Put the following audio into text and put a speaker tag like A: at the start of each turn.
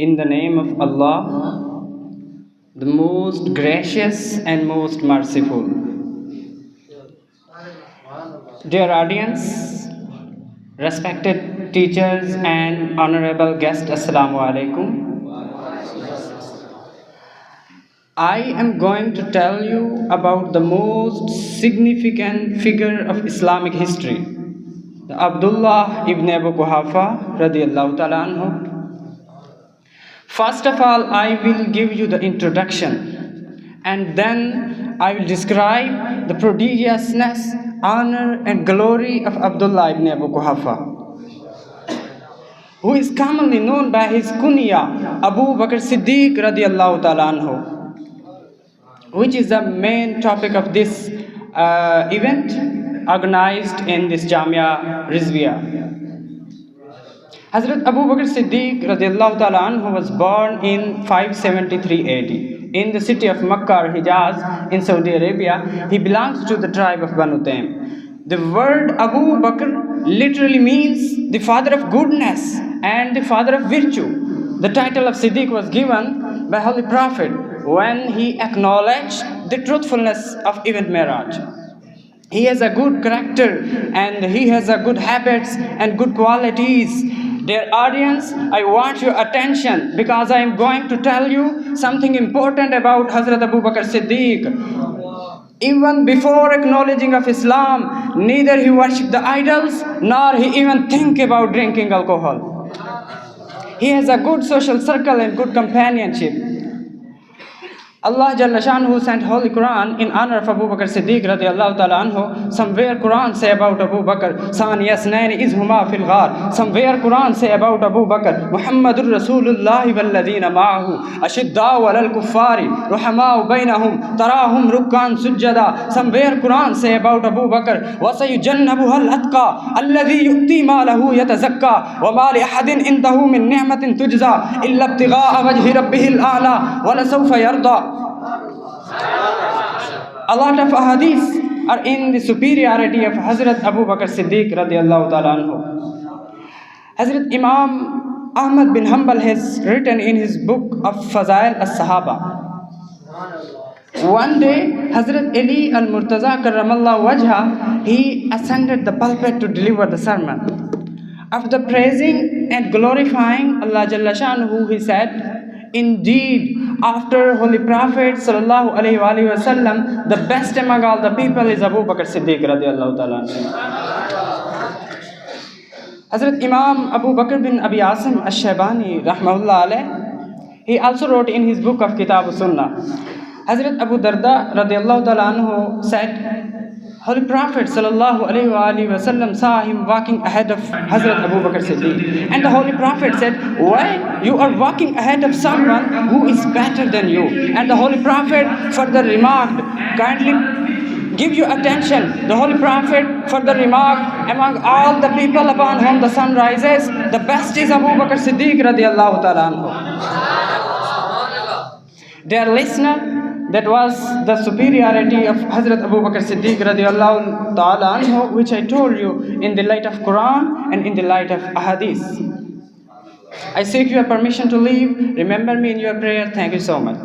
A: In the name of Allah, the most gracious and most merciful. Dear audience, respected teachers and honorable guests, Assalamu alaikum. I am going to tell you about the most significant figure of Islamic history, the Abdullah ibn Abu Quhafa radiallahu ta'ala anhu. First of all, I will give you the introduction, and then I will describe the prodigiousness, honor and glory of Abdullah ibn Abu Quhafa, who is commonly known by his kunya Abu Bakr Siddiq radiallahu ta'ala anhu, which is the main topic of this event organized in this Jamia Rizviya. Hazrat Abu Bakr Siddiq radiallahu ta'ala anhu was born in 573 AD in the city of Makkah or Hijaz in Saudi Arabia. He belongs to the tribe of Banu Taym. The word Abu Bakr literally means the father of goodness and the father of virtue. The title of Siddiq was given by Holy Prophet when he acknowledged the truthfulness of event Miraj. He has a good character and he has a good habits and good qualities. Dear audience, I want your attention because I am going to tell you something important about Hazrat Abu Bakr Siddiq. Even before acknowledging of Islam, neither he worshipped the idols nor he even think about drinking alcohol. He has a good social circle and good companionship. Allah Jalla Shanuhu sent Holy Quran in honor of Abu Bakr Siddiq radiallahu ta'ala anhu. Somewhere Quran say about Abu Bakr, Sani Yasnaini izhuma fil ghar. Somewhere Quran say about Abu Bakr, Muhammadur Rasulullah walladhina ma'ahu, ashidda'u alal kuffari, ruhama'u bainahum, tarahum rukkan sujjada. Somewhere Quran say about Abu Bakr, wasayujannabuha al-atqa, alladhi yu'ti malahu yatazakka, wa ma li ahadin indahu min ni'matin tujza, illa ibtigha'a wajhi rabbihil a'la, wa la sawfa yarda. A lot of ahadith are in the superiority of Hazrat Abu Bakr Siddiq radiallahu ta'ala anhu. Hazrat Imam Ahmad bin Hanbal has written in his book of Fazail as-Sahaba. One day, Hazrat Ali al-Murtaza karramallahu wajha, he ascended the pulpit to deliver the sermon. After praising and glorifying Allah Jalla Shanuhu, he said, indeed, after Holy Prophet sallallahu alaihi wasallam, the best among all the people is Abu Bakr Siddiq radiallahu ta'ala. Hazrat Imam Abu Bakr bin Abi Asim al-Shaybani rahmahullah alayh, he also wrote in his book of Kitab Sunnah. Hazrat Abu Darda radiallahu ta'ala anhu said, Holy Prophet sallallahu alaihi wasallam saw him walking ahead of Hazrat Abu Bakr Siddiq, and the Holy Prophet said, why you are walking ahead of someone who is better than you? And the Holy Prophet further remarked, kindly give your attention. The Holy Prophet further remarked, among all the people upon whom the sun rises, the best is Abu Bakr Siddiq radiallahu ta'ala anhu. Dear listener, that was the superiority of Hazrat Abu Bakr Siddiq radiallahu ta'ala anhu, which I told you in the light of Quran and in the light of Ahadith. I seek your permission to leave. Remember me in your prayer. Thank you so much.